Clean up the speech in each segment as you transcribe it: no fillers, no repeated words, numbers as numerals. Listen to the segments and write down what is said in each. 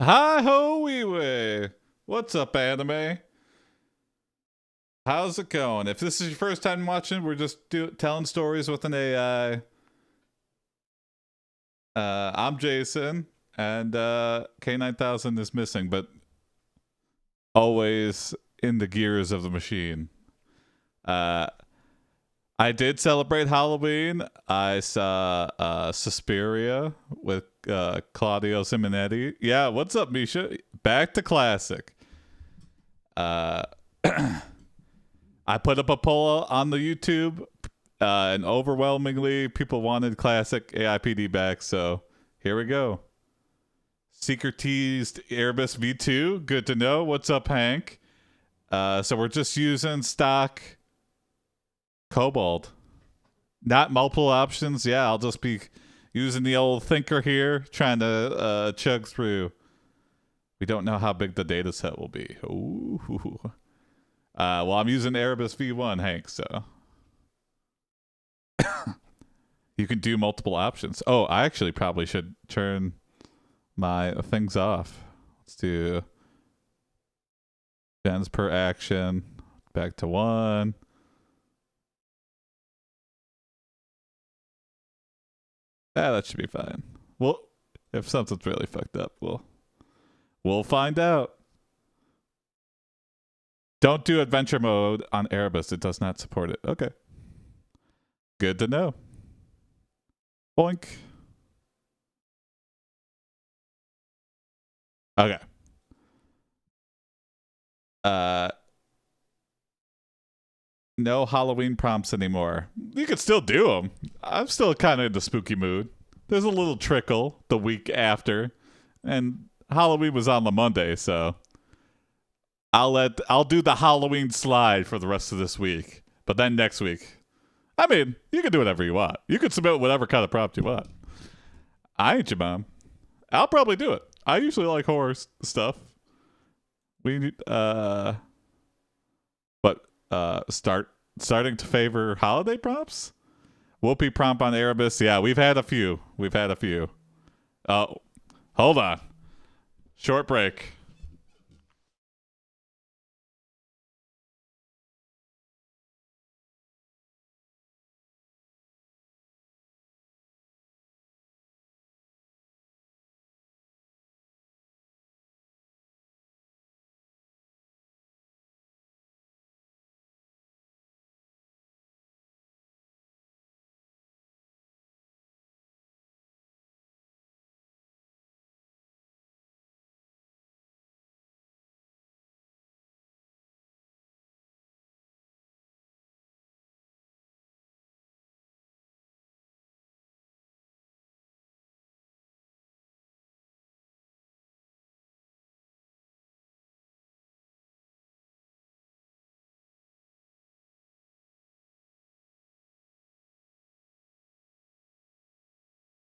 Hi ho wee way. What's up, anime? How's it going? If this is your first time watching, we're just telling stories with an AI. I'm Jason, and K9000 is missing, but always in the gears of the machine. Uh, I did celebrate Halloween. I saw Suspiria with Claudio Simonetti. Yeah, what's up, Misha? Back to classic. Uh, I put up a poll on the YouTube, and overwhelmingly people wanted classic AiPD back. So here we go. Seeker teased Airbus V2. Good to know. What's up, Hank? So we're just using stock Kobold, not multiple options. Yeah, I'll just be using the old thinker here, trying to chug through. We don't know how big the data set will be. Ooh. Well, I'm using Airbus V1, Hank, so you can do multiple options. Oh, I actually probably should turn my things off. Let's do gens per action. Back to 1. That should be fine. Well, if something's really fucked up, we'll find out. Don't do adventure mode on Erebus. It does not support it. Okay. Good to know. Boink. Okay. No Halloween prompts anymore. You could still do them. I'm still kind of in the spooky mood. There's a little trickle the week after, and Halloween was on the Monday, so I'll do the Halloween slide for the rest of this week. But then next week, I mean, you can do whatever you want. You can submit whatever kind of prompt you want. I ain't your mom. I'll probably do it. I usually like horror stuff. We need starting to favor holiday prompts. Whoopee prompt on Erebus. Yeah, we've had a few. Oh, hold on. Short break.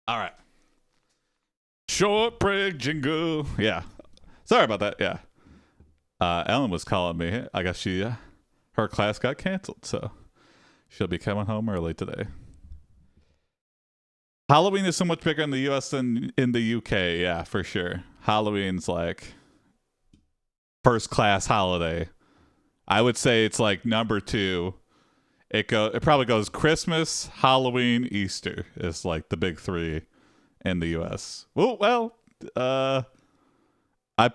All right. Short break jingle. Yeah. Sorry about that. Yeah. Ellen was calling me. I guess her class got canceled, so she'll be coming home early today. Halloween is so much bigger in the US than in the UK. Yeah, for sure. Halloween's like first class holiday. I would say it's like number 2. It probably goes Christmas, Halloween, Easter is like the big 3 in the US. Well, I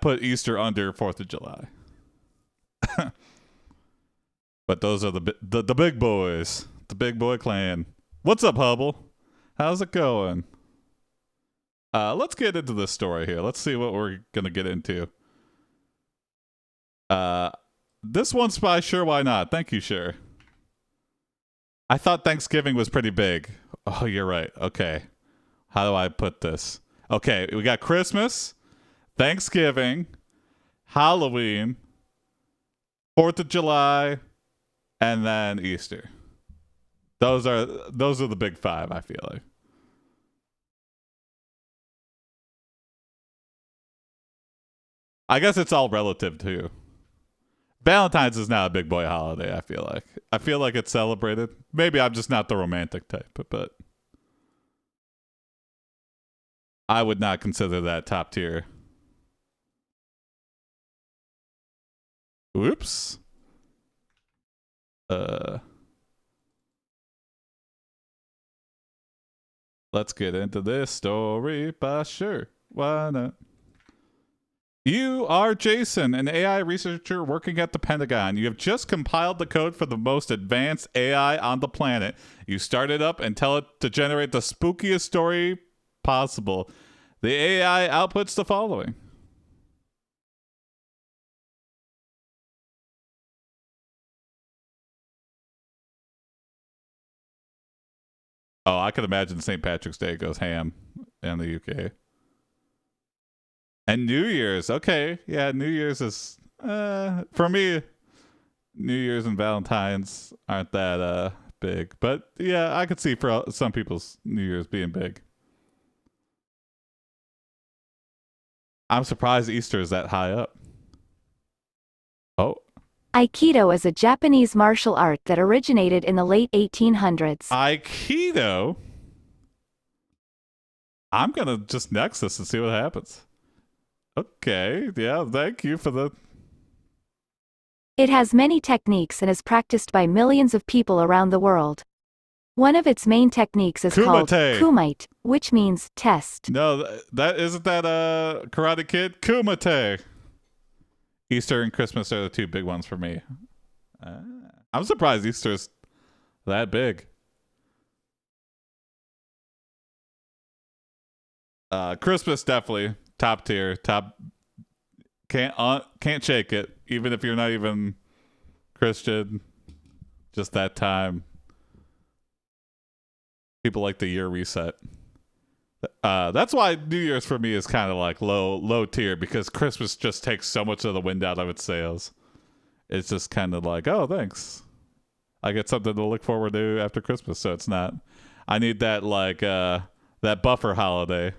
put Easter under 4th of July. But those are the big boys, the big boy clan. What's up, Hubble? How's it going? Let's get into this story here. Let's see what we're gonna get into. This one's by Sure Why Not. Thank you, Sure. I thought Thanksgiving was pretty big. Oh, you're right. Okay. How do I put this? Okay, we got Christmas, Thanksgiving, Halloween, 4th of July, and then Easter. Those are the big 5, I feel like. I guess it's all relative too. Valentine's is not a big boy holiday, I feel like it's celebrated. Maybe I'm just not the romantic type, but I would not consider that top tier. Oops. Let's get into this story, but sure, why not? You are Jason, an AI researcher working at the Pentagon. You have just compiled the code for the most advanced AI on the planet. You start it up and tell it to generate the spookiest story possible. The AI outputs the following. Oh, I can imagine St. Patrick's Day goes ham in the UK. And New Year's. Okay. Yeah, New Year's is for me, New Year's and Valentine's aren't that big. But yeah, I could see for some people's New Year's being big. I'm surprised Easter is that high up. Oh. Aikido is a Japanese martial art that originated in the late 1800s. Aikido? I'm going to just next this and see what happens. Okay. Yeah, thank you for the... It has many techniques and is practiced by millions of people around the world. One of its main techniques is called kumite, which means test. No, that isn't that Karate Kid? Kumite. Easter and Christmas are the two big ones for me. I'm surprised Easter's that big. Christmas definitely top tier, top. Can't shake it, even if you're not even Christian. Just that time. People like the year reset. That's why New Year's for me is kind of like low tier, because Christmas just takes so much of the wind out of its sails. It's just kind of like, oh, thanks. I get something to look forward to after Christmas, so it's not. I need that like that buffer holiday.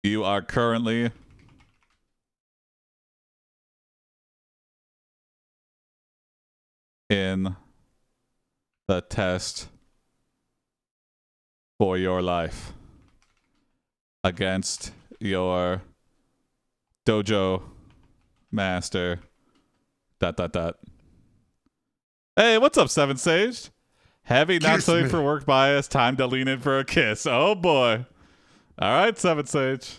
You are currently in the test for your life against your dojo master. ... Hey, what's up, Seven Sage? Heavy, not safe for work bias. Time to lean in for a kiss. Oh boy. All right, Seven Sage.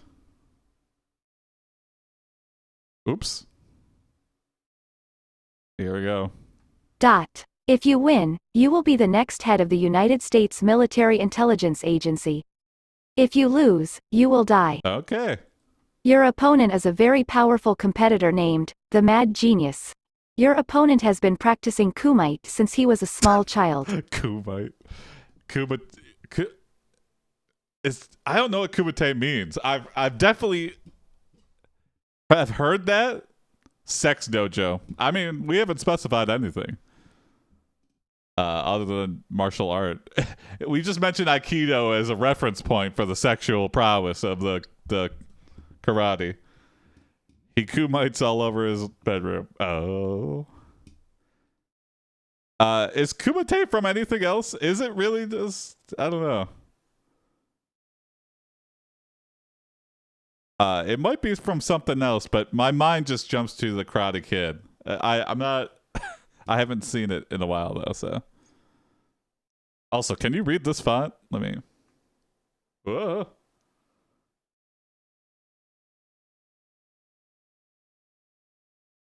Oops. Here we go. If you win, you will be the next head of the United States Military Intelligence Agency. If you lose, you will die. Okay. Your opponent is a very powerful competitor named the Mad Genius. Your opponent has been practicing kumite since he was a small child. Kumite. I don't know what kumite means. I've definitely have heard that. Sex dojo. I mean, we haven't specified anything other than martial art. We just mentioned Aikido as a reference point for the sexual prowess of the karate. He kumites all over his bedroom. Oh. Is kumite from anything else? Is it really just... I don't know. It might be from something else, but my mind just jumps to the Karate Kid. I'm not... I haven't seen it in a while, though, so... Also, can you read this font? Let me... Whoa.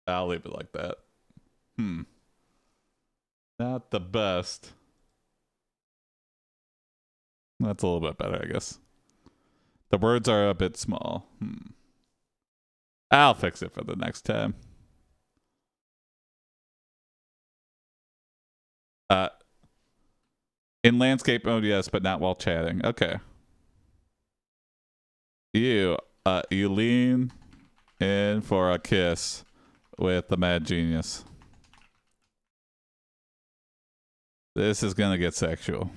I'll leave it like that. Not the best. That's a little bit better, I guess. The words are a bit small. I'll fix it for the next time. In landscape mode, yes, but not while chatting. Okay. You lean in for a kiss with the Mad Genius. This is gonna get sexual.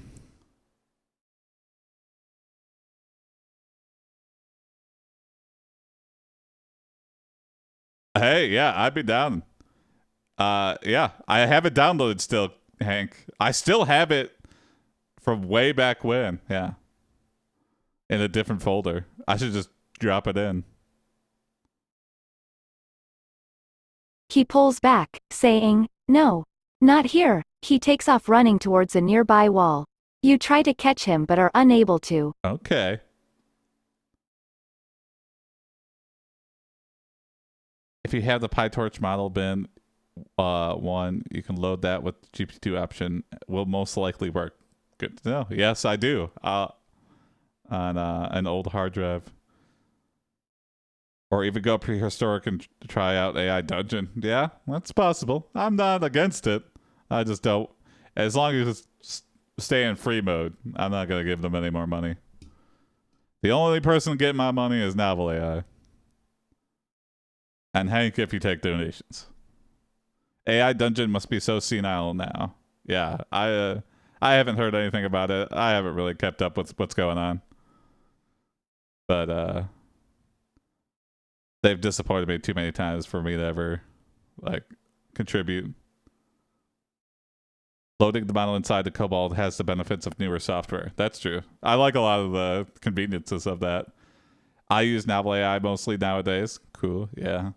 Hey, yeah, I'd be down. Yeah, I have it downloaded still, Hank. I still have it from way back when. Yeah. in a different folder. I should just drop it in. He pulls back, saying, "No. Not here." He takes off running towards a nearby wall. You try to catch him but are unable to. Okay. If you have the PyTorch model bin one, you can load that with the GPT option. Will most likely work. Good to know. Yes, I do. On an old hard drive. Or even go prehistoric and try out AI Dungeon. Yeah, that's possible. I'm not against it. I just don't. As long as it's stay in free mode, I'm not going to give them any more money. The only person getting my money is Novel AI. And Hank if you take donations. AI Dungeon must be so senile now. Yeah, I haven't heard anything about it. I haven't really kept up with what's going on. But they've disappointed me too many times for me to ever like contribute. Loading the model inside the Cobalt has the benefits of newer software. That's true. I like a lot of the conveniences of that. I use Novel AI mostly nowadays. Cool, yeah.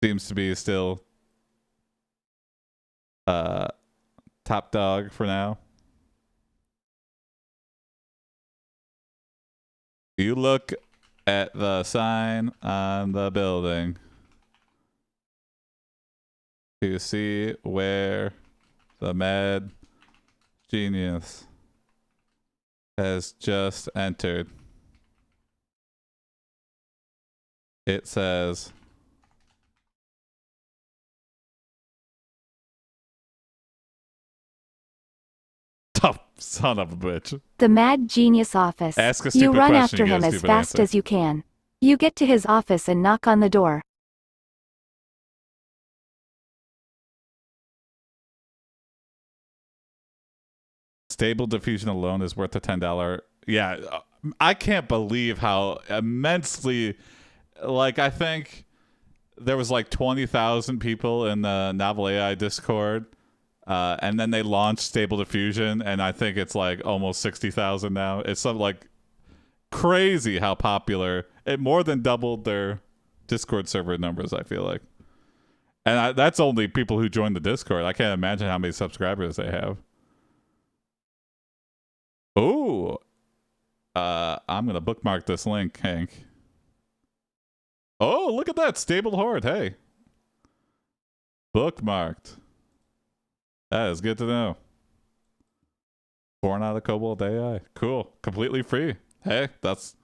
Seems to be still top dog for now. You look at the sign on the building to see where the mad genius has just entered. It says, "Tough son of a bitch." The mad genius office. Ask a stupid you run question, after you him get a as stupid fast answer. as you can. You get to his office and knock on the door. Stable Diffusion alone is worth a $10. Yeah, I can't believe how immensely, like, I think there was like 20,000 people in the Novel AI Discord, and then they launched Stable Diffusion, and I think it's like almost 60,000 now. It's something like crazy how popular. It more than doubled their Discord server numbers, I feel like. And that's only people who joined the Discord. I can't imagine how many subscribers they have. Oh, I'm gonna bookmark this link, Hank. Oh, look at that stable horde. Hey, bookmarked. That is good to know. Born out of KoboldAI. Cool. Completely free. Hey, that's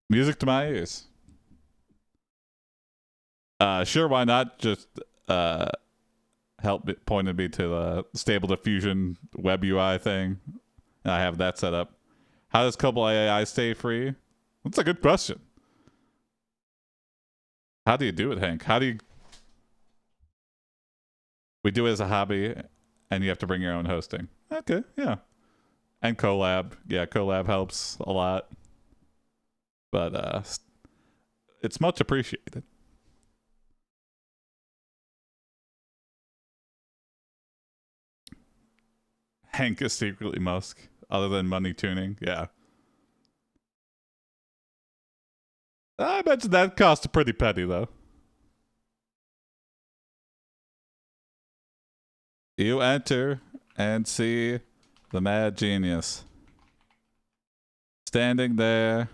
music to my ears. Sure, why not? Just pointed me to the Stable Diffusion web UI thing. I have that set up. How does KoboldAI stay free? That's a good question. How do you do it, Hank? How do you... We do it as a hobby, and you have to bring your own hosting. Okay, yeah. And Colab. Yeah, Colab helps a lot. But it's much appreciated. Hank is secretly Musk, other than money tuning. Yeah. I bet that cost a pretty penny, though. You enter and see the mad genius standing there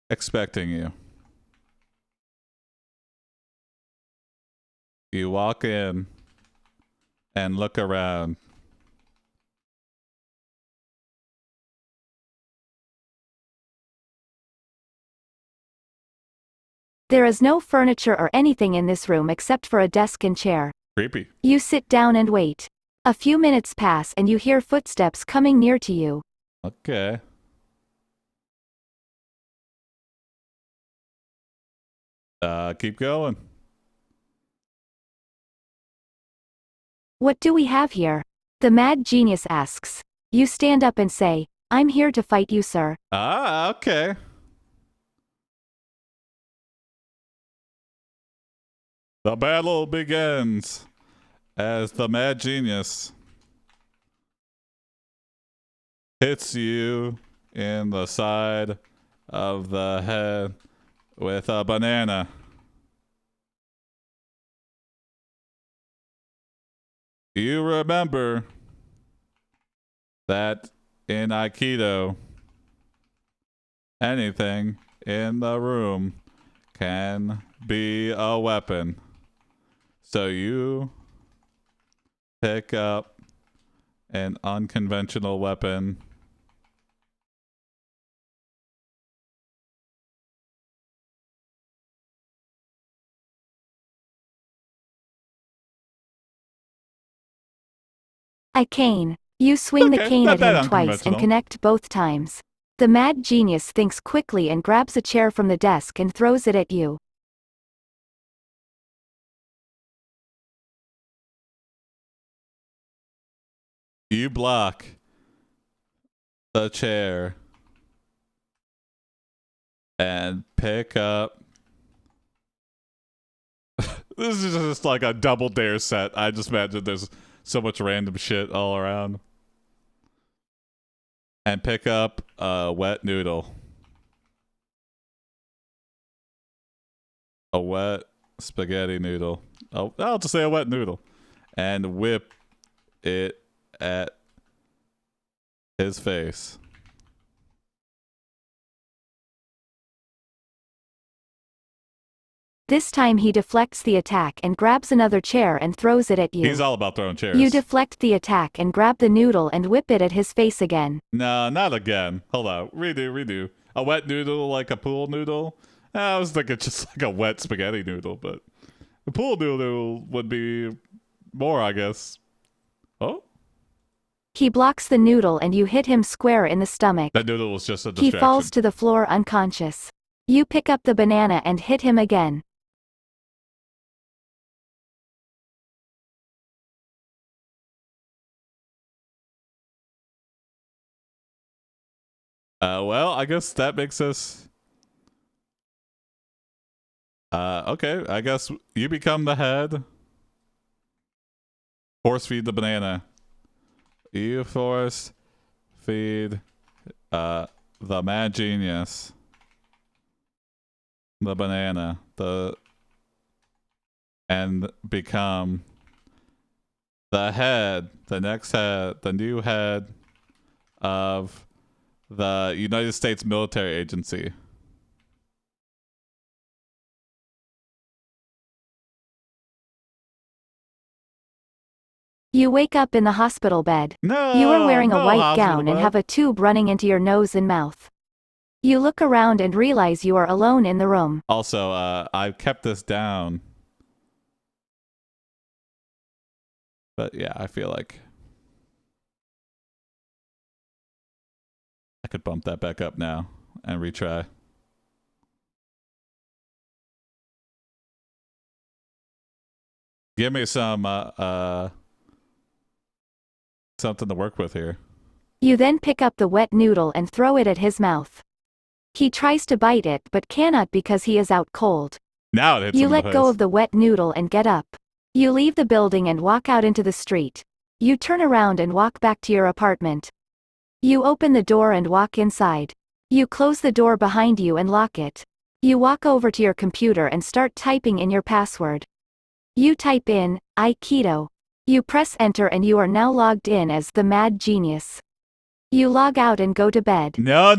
expecting you. You walk in and look around. There is no furniture or anything in this room except for a desk and chair. Creepy. You sit down and wait. A few minutes pass and you hear footsteps coming near to you. Okay. Keep going. What do we have here? The mad genius asks. You stand up and say, "I'm here to fight you, sir." Ah, okay. The battle begins as the mad genius hits you in the side of the head with a banana. You remember that in Aikido, anything in the room can be a weapon. So you pick up an unconventional weapon. A cane. You swing the cane at him twice and connect both times. The mad genius thinks quickly and grabs a chair from the desk and throws it at you. You block the chair and pick up. This is just like a double dare set. I just imagine there's so much random shit all around. And pick up a wet noodle. A wet spaghetti noodle. Oh, I'll just say a wet noodle. And whip it at his face. This time he deflects the attack and grabs another chair and throws it at you. He's all about throwing chairs. You deflect the attack and grab the noodle and whip it at his face again. No, not again. Hold on. Redo. A wet noodle like a pool noodle? I was thinking just like a wet spaghetti noodle, but a pool noodle would be more, I guess. Oh? He blocks the noodle and you hit him square in the stomach. That noodle was just a distraction. He falls to the floor unconscious. You pick up the banana and hit him again. Well, I guess that makes us... okay, I guess you become the head. Force feed the banana. You force feed the mad genius the banana, and become the head, the next head, the new head of the United States military agency. You wake up in the hospital bed. No, you are wearing a white gown and have a tube running into your nose and mouth. You look around and realize you are alone in the room. Also, I kept this down. But yeah, I feel like I could bump that back up now and retry. Give me some something to work with here. You then pick up the wet noodle and throw it at his mouth. He tries to bite it but cannot because he is out cold. Now it hits You him in the let go face. of the wet noodle and get up. You leave the building and walk out into the street. You turn around and walk back to your apartment. You open the door and walk inside. You close the door behind you and lock it. You walk over to your computer and start typing in your password. You type in, Aikido. You press enter and you are now logged in as the Mad Genius. You log out and go to bed. No.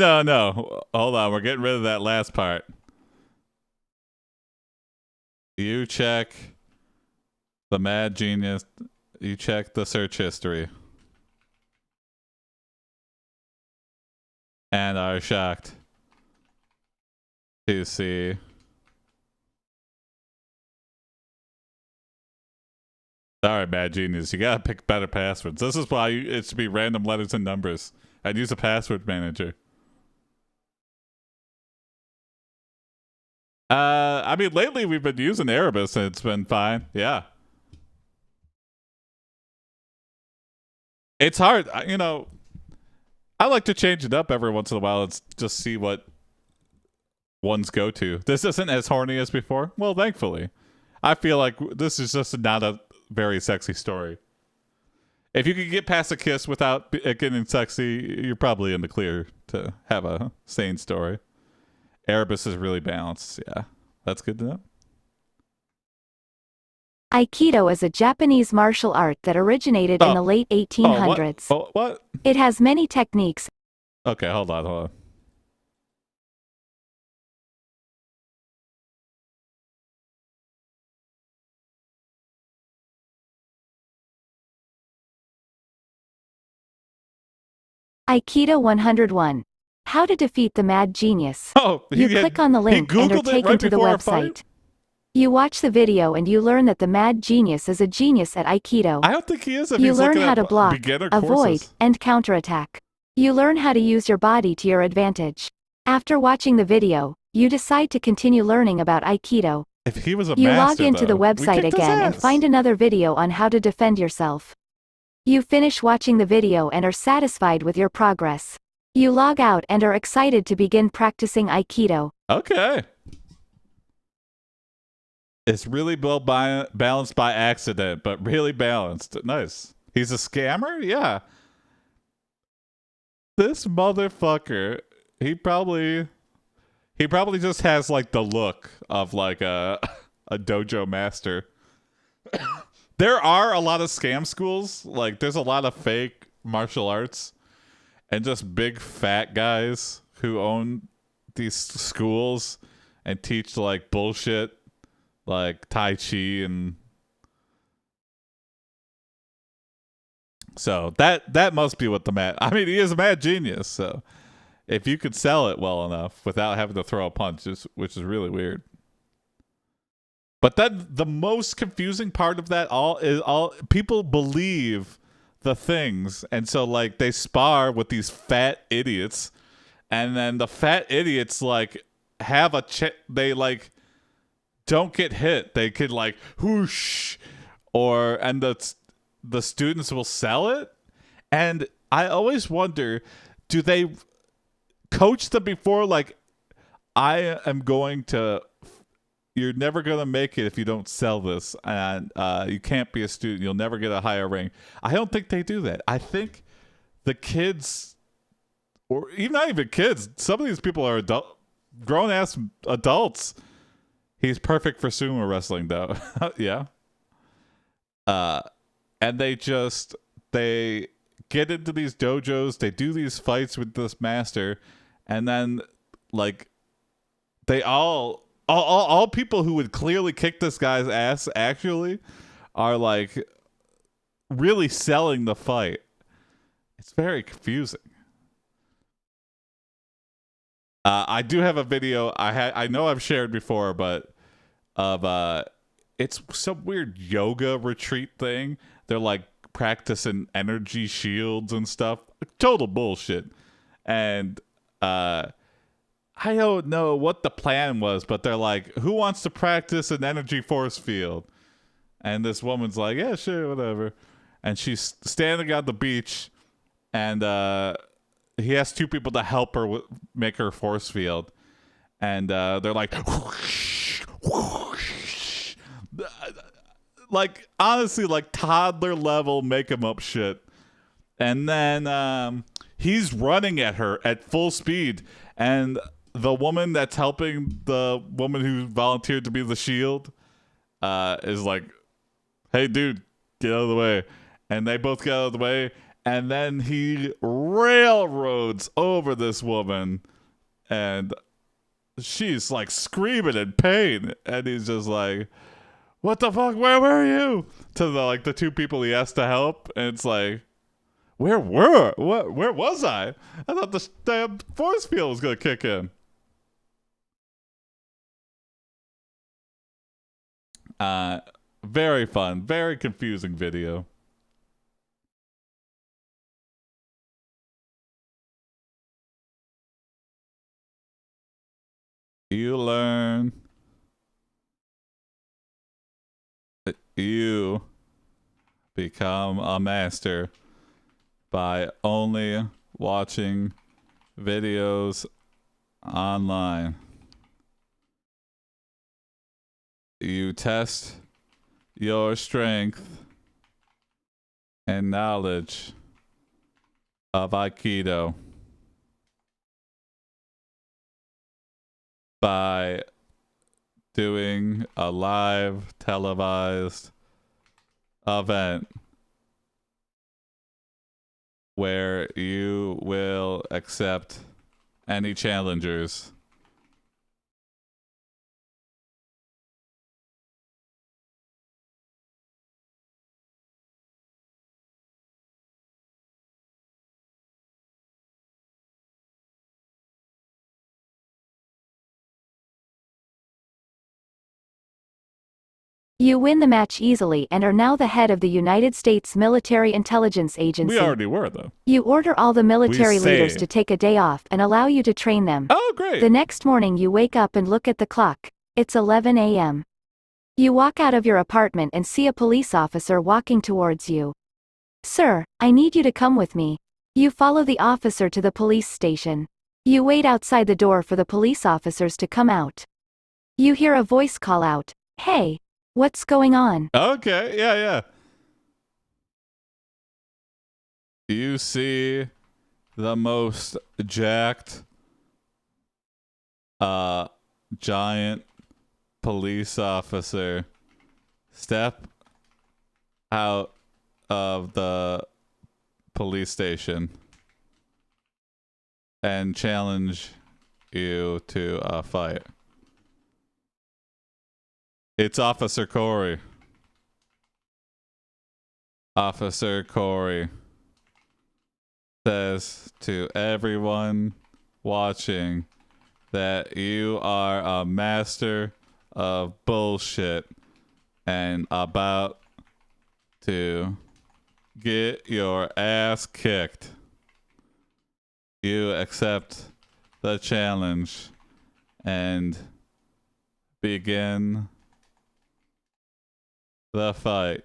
Hold on, we're getting rid of that last part. You check the Mad Genius. You check the search history. And are shocked to see sorry, Mad Genius. You gotta pick better passwords. This is why it should be random letters and numbers. I'd use a password manager. I mean, lately we've been using Erebus and it's been fine. Yeah. It's hard. You know, I like to change it up every once in a while and just see what ones go to. This isn't as horny as before. Well, thankfully. I feel like this is just not a very sexy story. If you could get past a kiss without it getting sexy, you're probably in the clear to have a sane story. Erebus is really balanced. Yeah, that's good to know. Aikido is a Japanese martial art that originated in the late What? 1800s. What? It has many techniques. Okay, hold on. Aikido 101. How to defeat the mad genius. Oh, You click on the link and are Googled it taken right to the before our website. fight? You watch the video and you learn that the mad genius is a genius at Aikido. I don't think he is if You he's learn looking how at to block, beginner avoid, courses. and counterattack. You learn how to use your body to your advantage. After watching the video, you decide to continue learning about Aikido. If he was a You master, log into the though, we website kicked his again and ass. find another video on how to defend yourself. You finish watching the video and are satisfied with your progress. You log out and are excited to begin practicing Aikido. Okay. It's really well balanced by accident, but really balanced. Nice. He's a scammer? Yeah. This motherfucker, he probably just has like the look of like a a dojo master. There are a lot of scam schools. Like there's a lot of fake martial arts and just big fat guys who own these schools and teach like bullshit like Tai Chi, and so that must be what the mad. I mean, he is a mad genius. So if you could sell it well enough without having to throw a punch, which is really weird. But then the most confusing part of that all is all people believe the things, and so like they spar with these fat idiots, and then the fat idiots like have they like don't get hit. They could like whoosh, and the students will sell it. And I always wonder, do they coach them before like I am going to you're never going to make it if you don't sell this, and you can't be a student, you'll never get a higher rank. I don't think they do that. I think the kids, or even not even kids, some of these people are grown ass adults. He's perfect for sumo wrestling though. Yeah. And they get into these dojos, they do these fights with this master, and then like they all people who would clearly kick this guy's ass actually are like really selling the fight. It's very confusing. I do have a video I know I've shared before, but of it's some weird yoga retreat thing. They're like practicing energy shields and stuff. Total bullshit. And I don't know what the plan was, but they're like, who wants to practice an energy force field? And this woman's like, yeah, sure, whatever. And she's standing on the beach, and he has two people to help her make her force field. And they're like, whoosh, whoosh. Like, honestly, like toddler level make him up shit. And then he's running at her at full speed. And the woman that's helping the woman who volunteered to be the shield is like, hey, dude, get out of the way. And they both get out of the way. And then he railroads over this woman. And she's like screaming in pain. And he's just like, what the fuck? Where were you? To the two people he has to help. And it's like, where was I? I thought the damn force field was going to kick in. Very fun, very confusing video. You learn that you become a master by only watching videos online. You test your strength and knowledge of Aikido by doing a live televised event where you will accept any challengers. You win the match easily and are now the head of the United States Military Intelligence Agency. We already were, though. You order all the military leaders say. to take a day off and allow you to train them. Oh, great. The next morning you wake up and look at the clock. It's 11 a.m. You walk out of your apartment and see a police officer walking towards you. Sir, I need you to come with me. You follow the officer to the police station. You wait outside the door for the police officers to come out. You hear a voice call out, "Hey, what's going on?" Okay, yeah. You see the most jacked, giant police officer step out of the police station and challenge you to a fight. It's Officer Corey. Officer Corey says to everyone watching that you are a master of bullshit and about to get your ass kicked. You accept the challenge and begin the fight.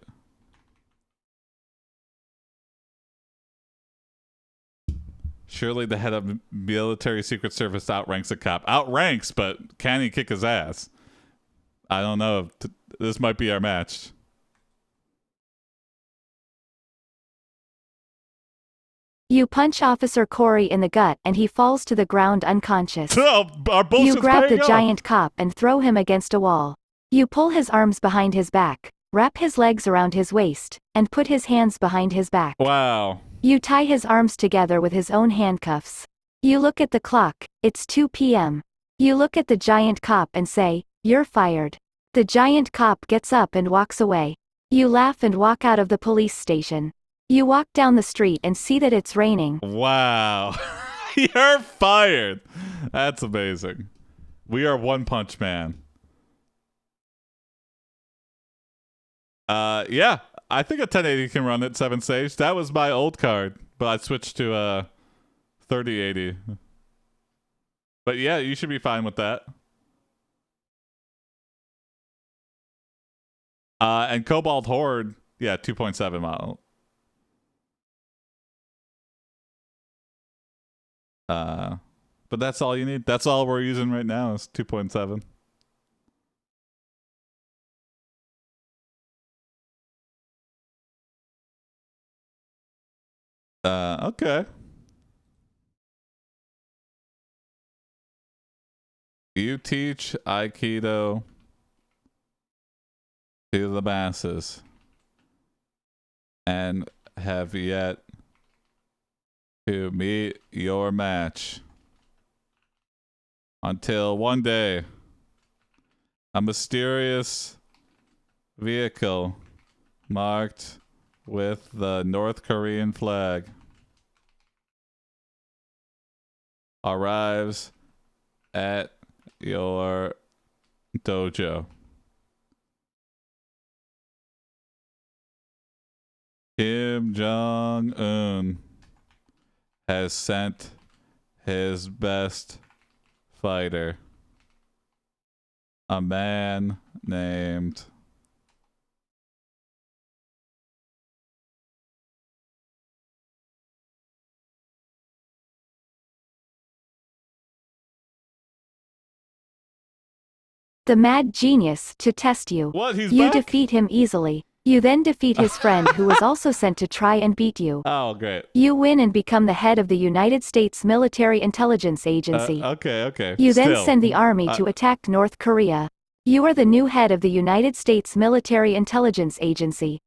Surely the head of military secret service outranks a cop. Outranks, but can he kick his ass? I don't know. This might be our match. You punch Officer Corey in the gut and he falls to the ground unconscious. Oh, our bullshit's You grab the paying off. giant cop and throw him against a wall. You pull his arms behind his back, wrap his legs around his waist, and put his hands behind his back. Wow. You tie his arms together with his own handcuffs. You look at the clock, it's 2 p.m. You look at the giant cop and say, "You're fired." The giant cop gets up and walks away. You laugh and walk out of the police station. You walk down the street and see that it's raining. Wow. You're fired. That's amazing. We are One Punch Man. Yeah, I think a 1080 can run at 7 stage. That was my old card, but I switched to 3080. But yeah, you should be fine with that. And Cobalt Horde, yeah, 2.7 model. But that's all you need. That's all we're using right now is 2.7. Okay. You teach Aikido to the masses and have yet to meet your match until one day a mysterious vehicle marked with the North Korean flag arrives at your dojo. Kim Jong-un has sent his best fighter, a man named the Mad Genius, to test you. What? He's You back? defeat him easily. You then defeat his friend who was also sent to try and beat you. Oh, great. You win and become the head of the United States Military Intelligence Agency. Okay. You then Still, send the army to attack North Korea. You are the new head of the United States Military Intelligence Agency.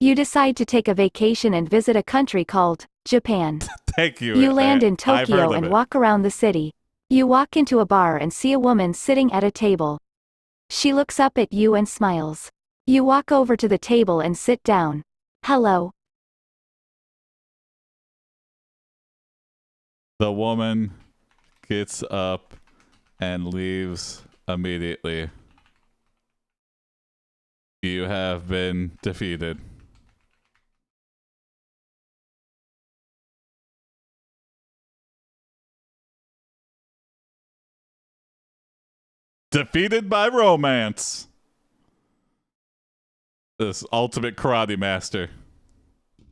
You decide to take a vacation and visit a country called Japan. thank you. You land in I've heard Tokyo of and it. walk around the city. You walk into a bar and see a woman sitting at a table. She looks up at you and smiles. You walk over to the table and sit down. Hello. The woman gets up and leaves immediately. You have been defeated. Defeated by romance. This ultimate karate master.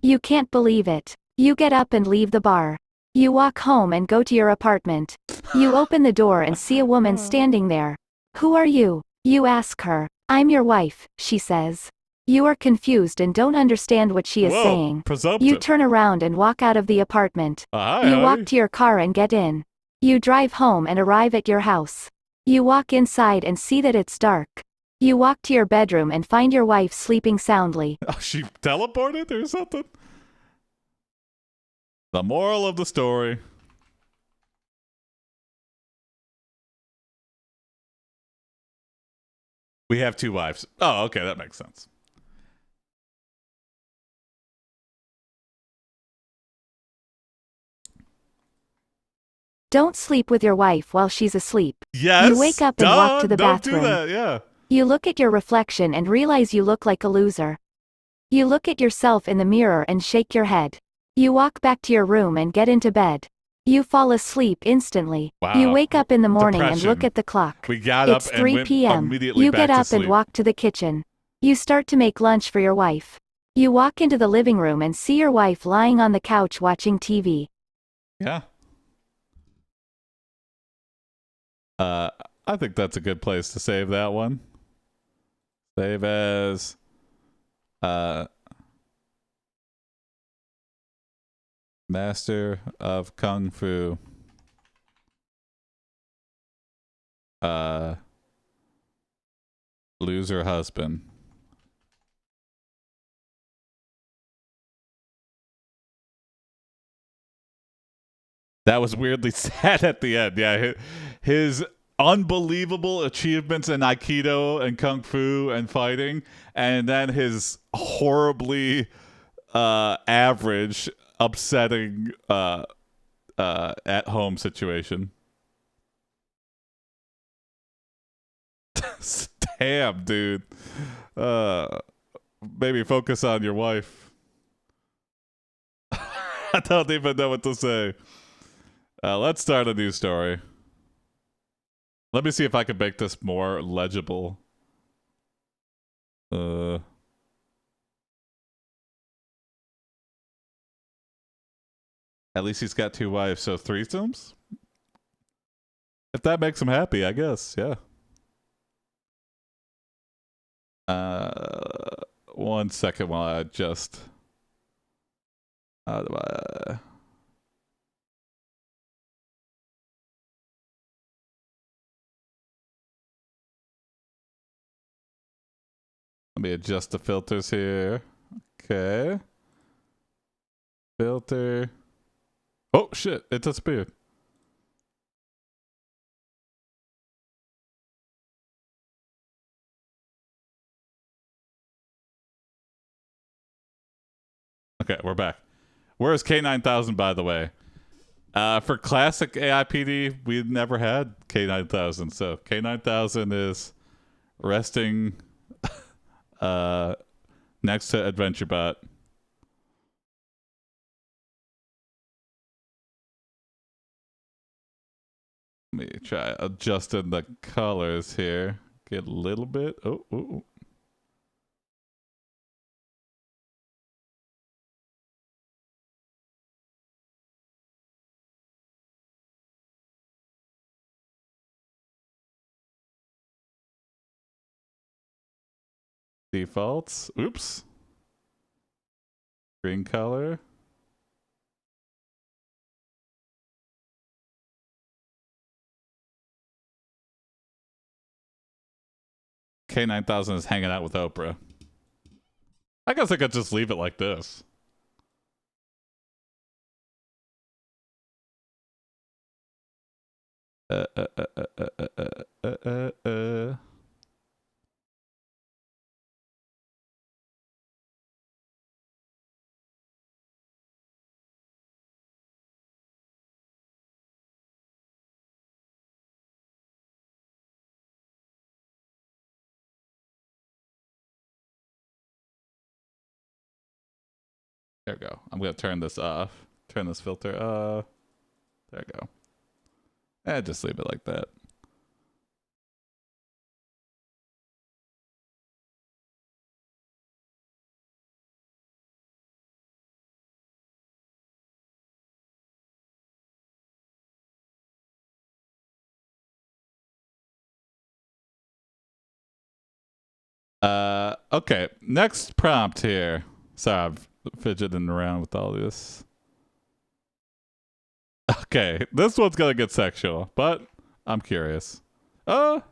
You can't believe it. You get up and leave the bar. You walk home and go to your apartment. You open the door and see a woman standing there. Who are you? You ask her. I'm your wife, she says. You are confused and don't understand what she is saying. Presumptive. You turn around and walk out of the apartment. Hi, You honey. walk to your car and get in. You drive home and arrive at your house. You walk inside and see that it's dark. You walk to your bedroom and find your wife sleeping soundly. Oh, she teleported or something? The moral of the story. We have two wives. Oh, okay, that makes sense. Don't sleep with your wife while she's asleep. Yes. You wake up and walk to the bathroom. Don't do that, yeah. You look at your reflection and realize you look like a loser. You look at yourself in the mirror and shake your head. You walk back to your room and get into bed. You fall asleep instantly. Wow. You wake up in the morning Depression. and look at the clock. We got It's up and 3 went p.m. immediately You back get to up and sleep. walk to the kitchen. You start to make lunch for your wife. You walk into the living room and see your wife lying on the couch watching TV. Yeah. I think that's a good place to save that one. Save as Master of Kung Fu. Loser husband. That was weirdly sad at the end. Yeah, his unbelievable achievements in Aikido and Kung Fu and fighting, and then his horribly average, upsetting at-home situation. Damn, dude. Maybe focus on your wife. I don't even know what to say. Let's start a new story. Let me see if I can make this more legible. At least he's got two wives, so threesomes? If that makes him happy, I guess, yeah. 1 second while I adjust. How do I... Let me adjust the filters here. Okay. Filter. Oh, shit. It disappeared. Okay, we're back. Where's K9000, by the way? For classic AiPD, we've never had K9000. So K9000 is resting next to AdventureBot. Let me try adjusting the colors here. Get a little bit. Oh. Defaults. Oops. Green color. K9000 is hanging out with Oprah. I guess I could just leave it like this. Uh, uh, uh, uh, uh, uh, uh, uh, uh. There we go. I'm gonna turn this off. Turn this filter off. There we go. And just leave it like that. Okay. Next prompt here. Sorry, I'm fidgeting around with all this. Okay, this one's gonna get sexual, but I'm curious. This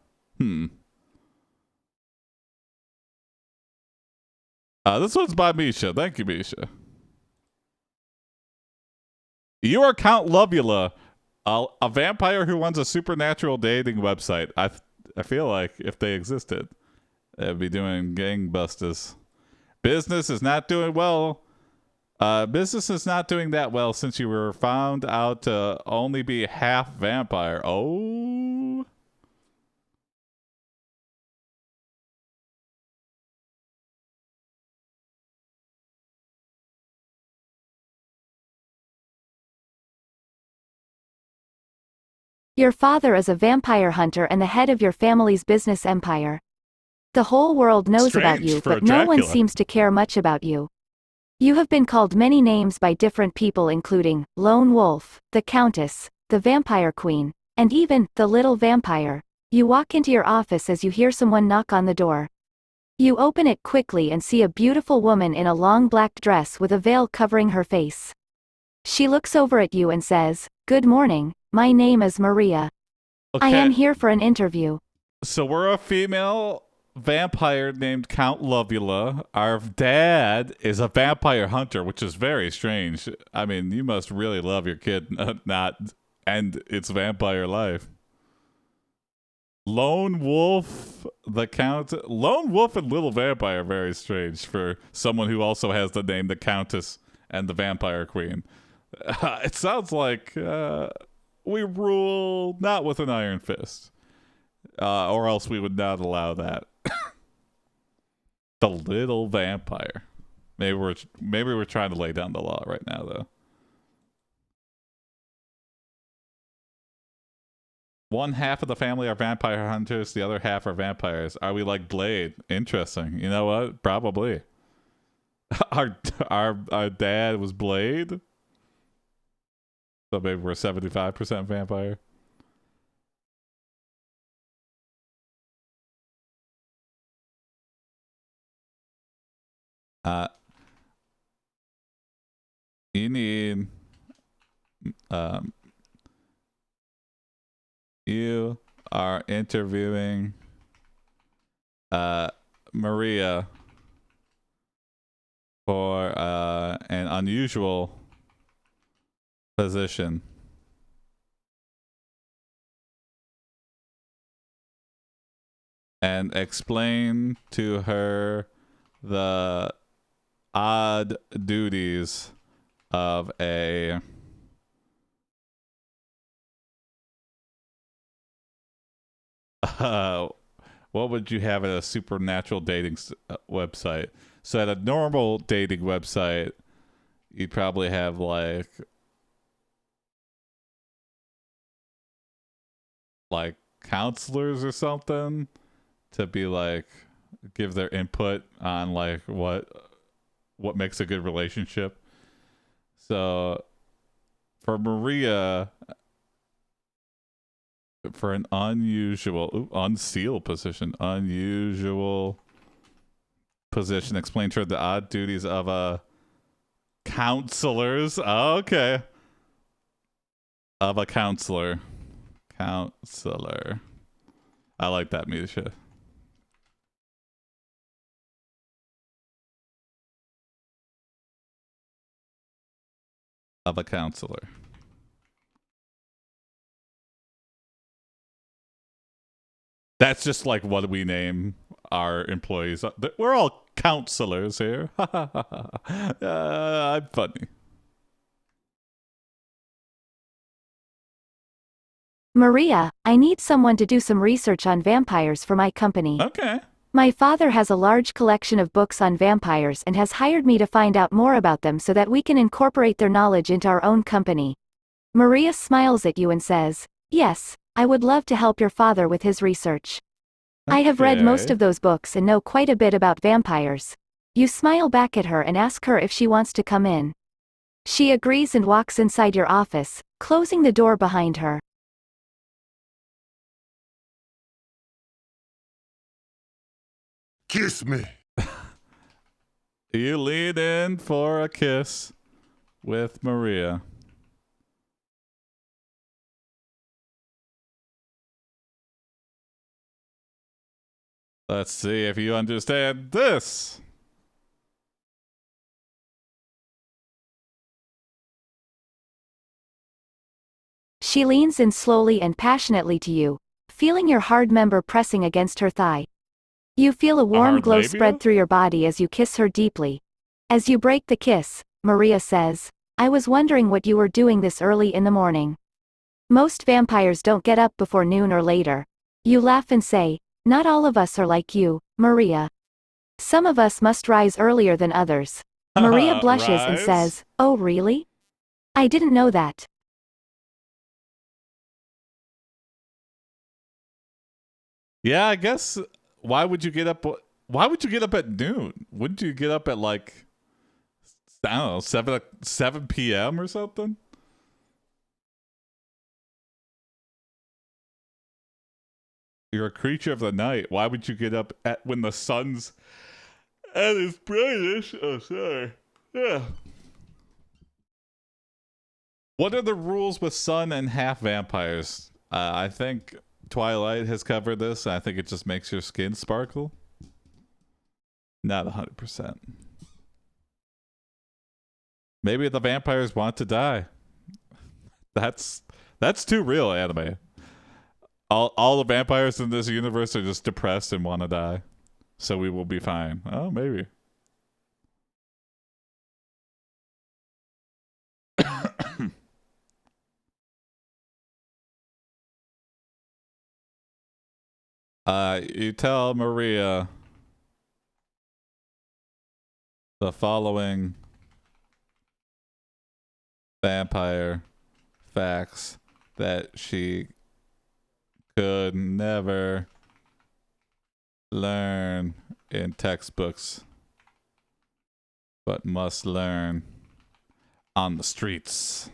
one's by Misha. Thank you, Misha. You are Count Luvula, a vampire who runs a supernatural dating website. I feel like if they existed, they'd be doing gangbusters. Business is not doing well. Business is not doing that well since you were found out to only be half vampire. Oh. Your father is a vampire hunter and the head of your family's business empire. The whole world knows about Strange you, for but no one Dracula. seems to care much about you. You have been called many names by different people, including Lone Wolf, the Countess, the Vampire Queen, and even the Little Vampire. You walk into your office as you hear someone knock on the door. You open it quickly and see a beautiful woman in a long black dress with a veil covering her face. She looks over at you and says, "Good morning, my name is Maria. Okay. I am here for an interview." So we're a female vampire named Count Luvula. Our dad is a vampire hunter, which is very strange. I mean, you must really love your kid not end its vampire life. Lone Wolf, the Count. Lone Wolf and Little Vampire are very strange for someone who also has the name the Countess and the Vampire Queen. It sounds like we rule not with an iron fist. Or else we would not allow that. The Little Vampire. Maybe we're trying to lay down the law right now, though. One half of the family are vampire hunters. The other half are vampires. Are we like Blade? Interesting. You know what? Probably. Our dad was Blade. So maybe we're 75% vampire. You need you are interviewing Maria for an unusual position. And explain to her the odd duties of a what would you have at a supernatural dating website? So at a normal dating website, you'd probably have like counselors or something to be like give their input on like what makes a good relationship. So for Maria, for an unusual unsealed position, unusual position. Explain to her the odd duties of a counselors. Oh, okay. Of a counselor. Counselor. I like that, Misha. Of a counselor. That's just like what we name our employees. We're all counselors here. I'm funny. Maria, I need someone to do some research on vampires for my company. Okay. My father has a large collection of books on vampires and has hired me to find out more about them so that we can incorporate their knowledge into our own company. Maria smiles at you and says, "Yes, I would love to help your father with his research. I have read most Okay. of those books and know quite a bit about vampires." You smile back at her and ask her if she wants to come in. She agrees and walks inside your office, closing the door behind her. Kiss me. You lead in for a kiss with Maria. Let's see if you understand this. She leans in slowly and passionately to you, feeling your hard member pressing against her thigh. You feel a warm hard glow labia? spread through your body as you kiss her deeply. As you break the kiss, Maria says, "I was wondering what you were doing this early in the morning. Most vampires don't get up before noon or later." You laugh and say, "Not all of us are like you, Maria. Some of us must rise earlier than others." Maria blushes and Rise? says, "Oh really? I didn't know that." Yeah, I guess. Why would you get up? Why would you get up at noon? Wouldn't you get up at like, I don't know, 7 p.m. or something? You're a creature of the night. Why would you get up at when the sun's at its brightest? Oh, sorry. Yeah. What are the rules with sun and half vampires? I think Twilight has covered this. I think it just makes your skin sparkle. Not 100%. Maybe the vampires want to die. That's too real, anime. All the vampires in this universe are just depressed and want to die. So we will be fine. Oh, maybe. You tell Maria the following vampire facts that she could never learn in textbooks, but must learn on the streets.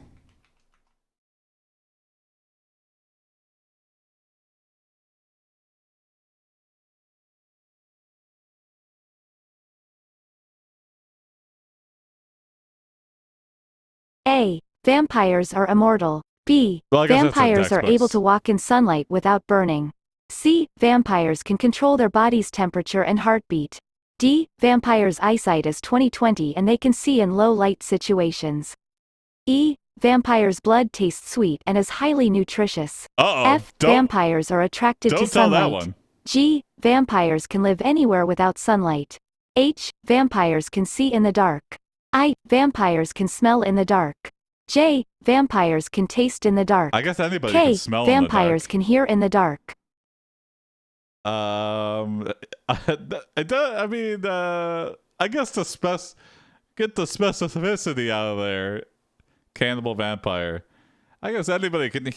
A. Vampires are immortal. B. Well, I guess that's in Vampires are able textbooks. to walk in sunlight without burning. C. Vampires can control their body's temperature and heartbeat. D. Vampires' eyesight is 20/20 and they can see in low light situations. E. Vampires' blood tastes sweet and is highly nutritious. Uh-oh. F. Vampires are attracted to Don't tell sunlight. that one. G. Vampires can live anywhere without sunlight. H. Vampires can see in the dark. I. Vampires can smell in the dark. J. Vampires can taste in the dark. I guess anybody K. can smell Vampires in can hear in the dark. the dark. I guess get the specificity out of there. Cannibal vampire. I guess anybody can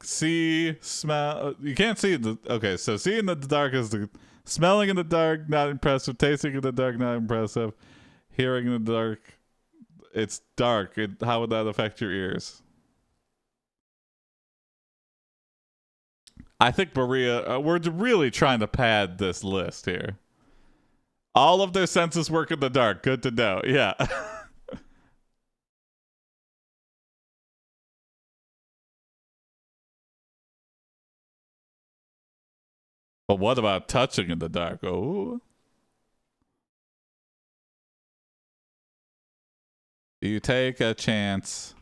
see, smell. You can't see okay, so seeing in the dark is the smelling in the dark, not impressive. Tasting in the dark, not impressive. Hearing in the dark, it's dark. How would that affect your ears? I think Maria, we're really trying to pad this list here. All of their senses work in the dark. Good to know. Yeah. But what about touching in the dark? Oh. You take a chance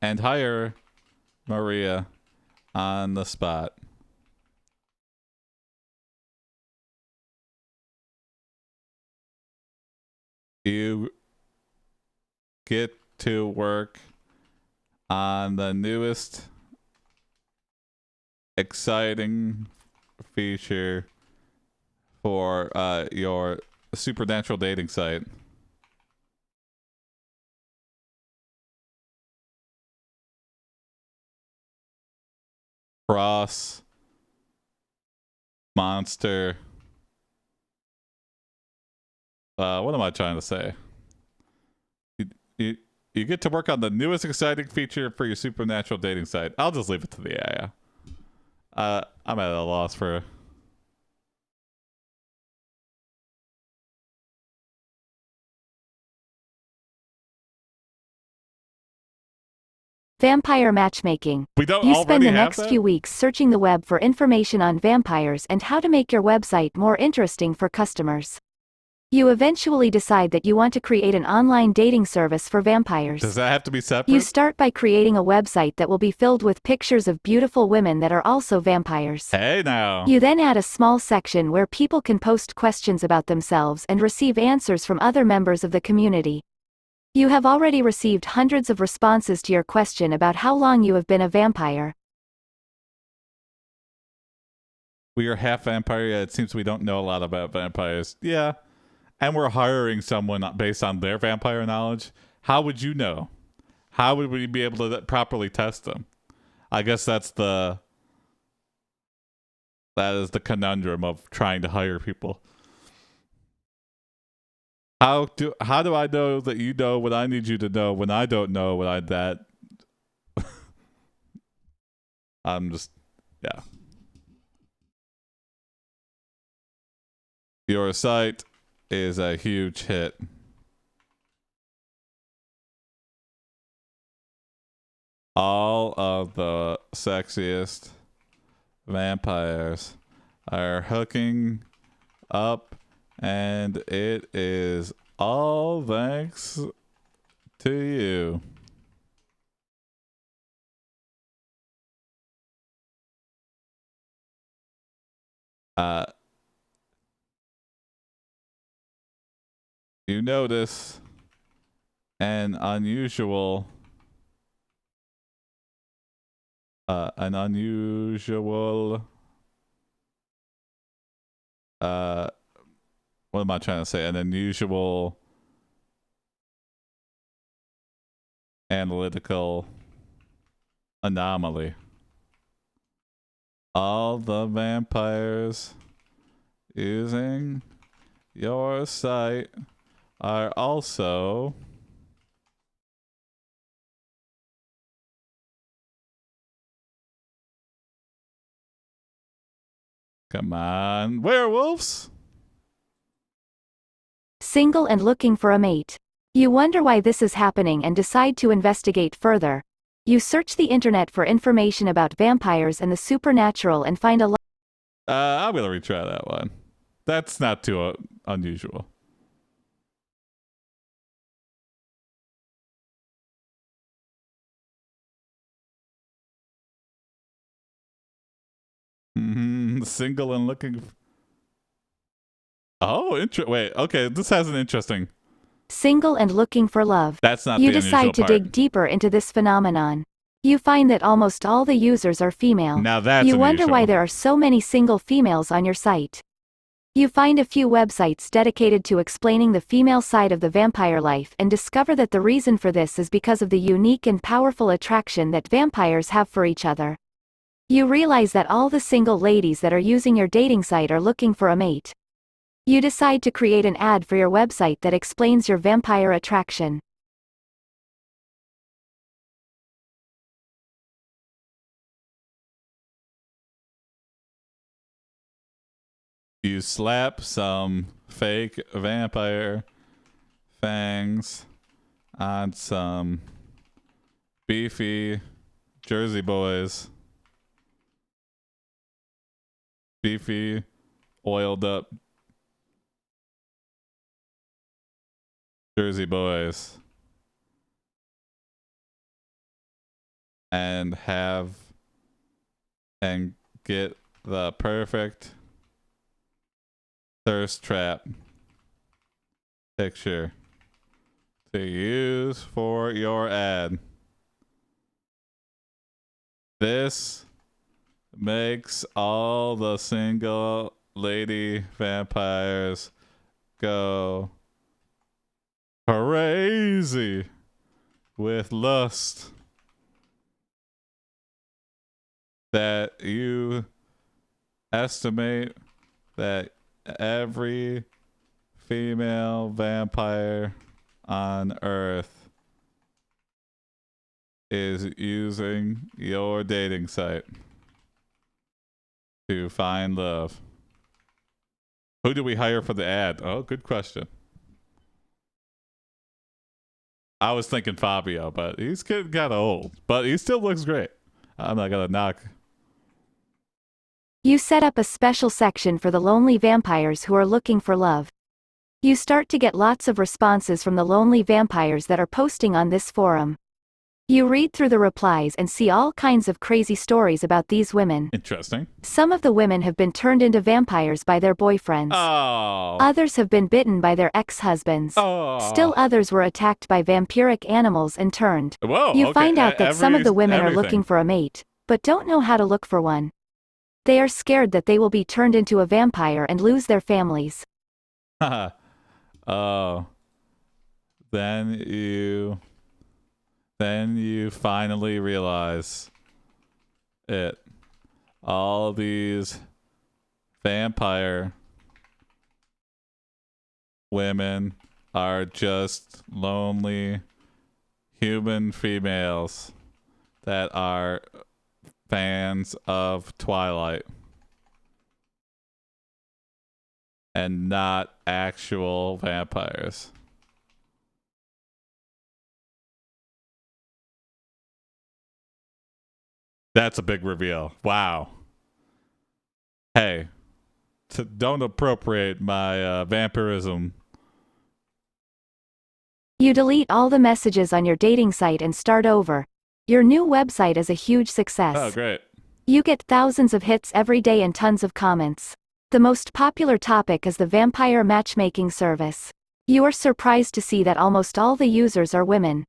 and hire Maria on the spot. You get to work on the newest exciting feature for your supernatural dating site. Cross monster. What am I trying to say? You, you get to work on the newest exciting feature for your supernatural dating site. I'll just leave it to the AI. I'm at a loss for. Vampire matchmaking. We don't You spend already the have next that? few weeks searching the web for information on vampires and how to make your website more interesting for customers. You eventually decide that you want to create an online dating service for vampires. Does that have to be separate? You start by creating a website that will be filled with pictures of beautiful women that are also vampires. Hey now. You then add a small section where people can post questions about themselves and receive answers from other members of the community. You have already received hundreds of responses to your question about how long you have been a vampire. We are half vampire, yet it seems we don't know a lot about vampires. Yeah. And we're hiring someone based on their vampire knowledge. How would you know? How would we be able to properly test them? I guess that is the conundrum of trying to hire people. How do I know that you know what I need you to know when I don't know what I'm just, yeah. Your site is a huge hit. All of the sexiest vampires are hooking up, and it is all thanks to you. You notice an unusual uh what am I trying to say? An unusual analytical anomaly. All the vampires using your site are also come on, werewolves. Single and looking for a mate. You wonder why this is happening and decide to investigate further. You search the internet for information about vampires and the supernatural and find a lot. I'm gonna retry that one. That's not too unusual. Single and looking. Oh, wait. Okay, this has an interesting. Single and looking for love. That's not You the unusual decide to part. dig deeper into this phenomenon. You find that almost all the users are female. Now that's You wonder unusual. why there are so many single females on your site. You find a few websites dedicated to explaining the female side of the vampire life and discover that the reason for this is because of the unique and powerful attraction that vampires have for each other. You realize that all the single ladies that are using your dating site are looking for a mate. You decide to create an ad for your website that explains your vampire attraction. You slap some fake vampire fangs on some beefy Jersey boys. Beefy, oiled up Jersey boys. And get the perfect thirst trap picture to use for your ad. This makes all the single lady vampires go crazy with lust that you estimate that every female vampire on Earth is using your dating site to find love. Who do we hire for the ad? Oh, good question. I was thinking Fabio, but he's getting kind of old. But he still looks great. I'm not gonna knock. You set up a special section for the lonely vampires who are looking for love. You start to get lots of responses from the lonely vampires that are posting on this forum. You read through the replies and see all kinds of crazy stories about these women. Interesting. Some of the women have been turned into vampires by their boyfriends. Oh. Others have been bitten by their ex-husbands. Oh. Still others were attacked by vampiric animals and turned. Whoa, You okay. find out that some of the women are looking for a mate, but don't know how to look for one. They are scared that they will be turned into a vampire and lose their families. Oh. Then you finally realize it. All these vampire women are just lonely human females that are fans of Twilight and not actual vampires. That's a big reveal. Wow. Hey, don't appropriate my vampirism. You delete all the messages on your dating site and start over. Your new website is a huge success. Oh, great. You get thousands of hits every day and tons of comments. The most popular topic is the vampire matchmaking service. You are surprised to see that almost all the users are women.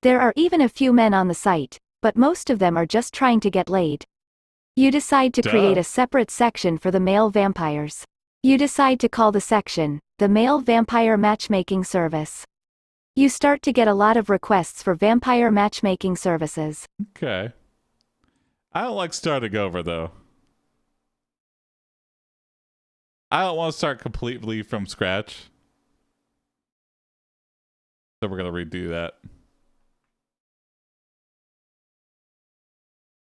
There are even a few men on the site, but most of them are just trying to get laid. You decide to create a separate section for the male vampires. You decide to call the section, the Male Vampire Matchmaking Service. You start to get a lot of requests for vampire matchmaking services. Okay. I don't like starting over, though. I don't want to start completely from scratch. So we're going to redo that.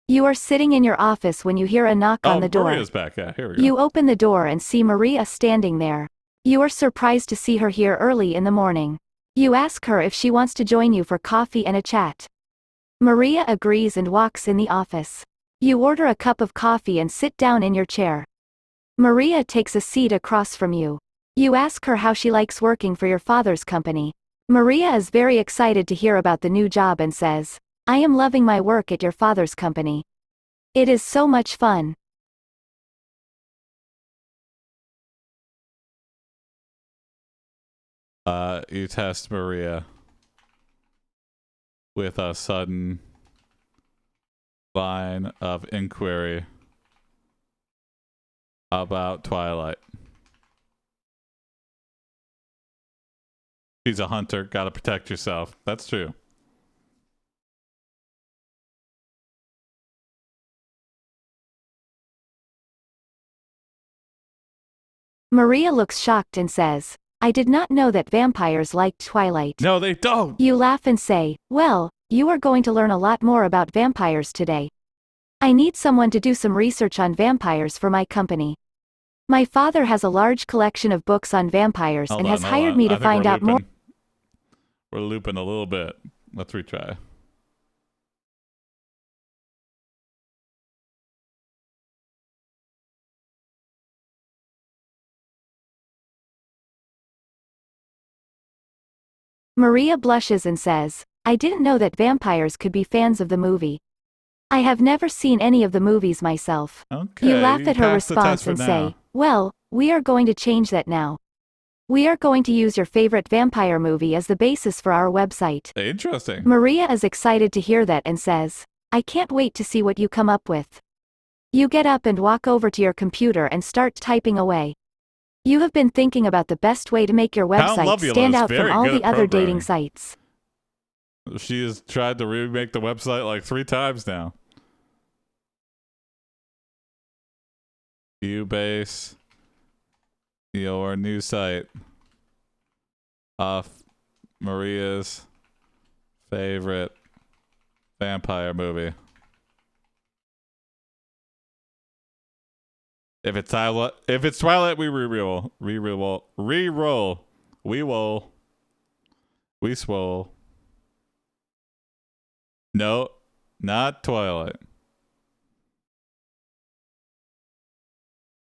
You are sitting in your office when you hear a knock on the door. Maria's back. Yeah, here we go. You open the door and see Maria standing there. You are surprised to see her here early in the morning. You ask her if she wants to join you for coffee and a chat. Maria agrees and walks in the office. You order a cup of coffee and sit down in your chair. Maria takes a seat across from you. You ask her how she likes working for your father's company. Maria is very excited to hear about the new job and says, "I am loving my work at your father's company. It is so much fun." You test Maria with a sudden line of inquiry about Twilight. She's a hunter, gotta protect yourself. That's true. Maria looks shocked and says, "I did not know that vampires liked Twilight." No, they don't. You laugh and say, "Well, you are going to learn a lot more about vampires today. I need someone to do some research on vampires for my company." My father has a large collection of books on vampires and has hired me to find out more. We're looping a little bit. Let's retry. Maria blushes and says, I didn't know that vampires could be fans of the movie. I have never seen any of the movies myself. Okay. You laugh at her response and say, well, we are going to change that now. We are going to use your favorite vampire movie as the basis for our website. Interesting. Maria is excited to hear that and says, I can't wait to see what you come up with. You get up and walk over to your computer and start typing away. You have been thinking about the best way to make your website stand out from all the other dating sites. She has tried to remake the website like 3 times now. You base your new site off Maria's favorite vampire movie. If it's Twilight, we re-roll. We swole. No, not Twilight.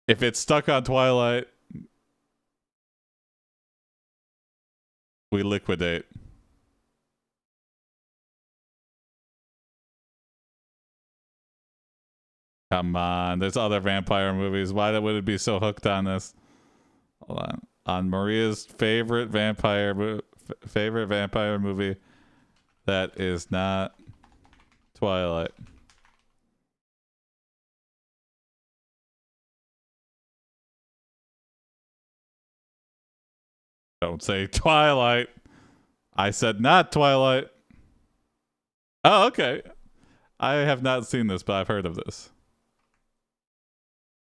If it's stuck on Twilight, we liquidate. Come on, there's other vampire movies. Why would it be so hooked on this? Hold on. On Maria's favorite vampire movie that is not Twilight. Don't say Twilight. I said not Twilight. Oh, okay. I have not seen this, but I've heard of this.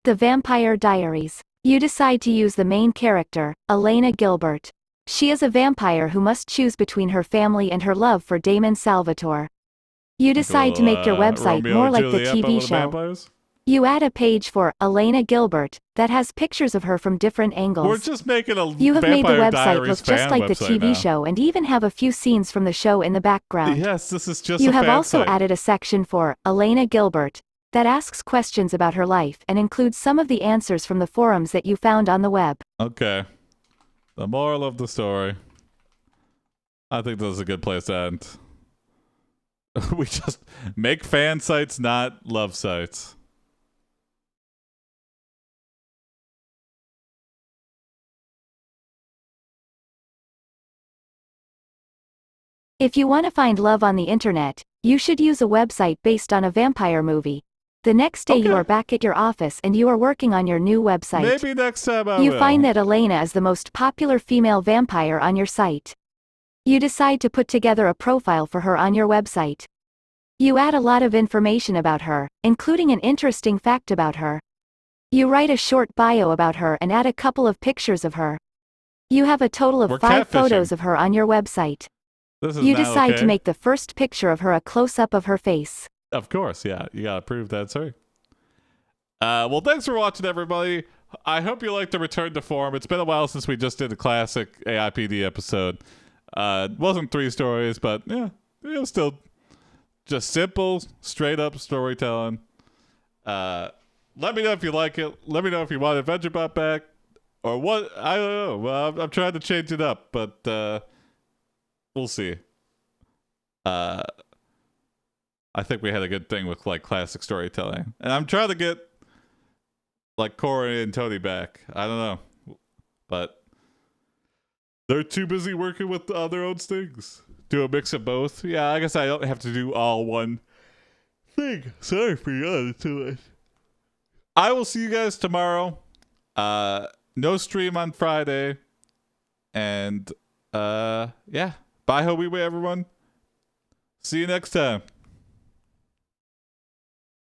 The Vampire Diaries. You decide to use the main character, Elena Gilbert. She is a vampire who must choose between her family and her love for Damon Salvatore. You decide to make your website more like the TV show. You add a page for Elena Gilbert that has pictures of her from different angles. We're just making a You have made the website look just like the TV TV show and even have a few scenes from the show in the background. Yes, this is just You have also added a section for Elena Gilbert that asks questions about her life and includes some of the answers from the forums that you found on the web. Okay. The moral of the story. I think this is a good place to end. We just make fan sites, not love sites. If you want to find love on the internet, you should use a website based on a vampire movie. The next day you are back at your office and you are working on your new website. Maybe next time I You will. find that Elena is the most popular female vampire on your site. You decide to put together a profile for her on your website. You add a lot of information about her, including an interesting fact about her. You write a short bio about her and add a couple of pictures of her. You have a total of 5 photos of her on your website. You decide to make the first picture of her a close-up of her face. Of course, yeah. You gotta prove that, sorry. Well, thanks for watching, everybody. I hope you liked the return to form. It's been a while since we just did a classic AiPD episode. It wasn't 3 stories, but yeah, it was still just simple, straight-up storytelling. Let me know if you like it. Let me know if you want AdventureBot back. Or what, I don't know. Well, I'm trying to change it up, but we'll see. I think we had a good thing with like classic storytelling, and I'm trying to get like Corey and Tony back. I don't know, but they're too busy working with their own things. Do a mix of both. Yeah, I guess I don't have to do all one thing. Sorry for yawning too much. I will see you guys tomorrow. No stream on Friday, and yeah. Bye, Hobie, everyone. See you next time.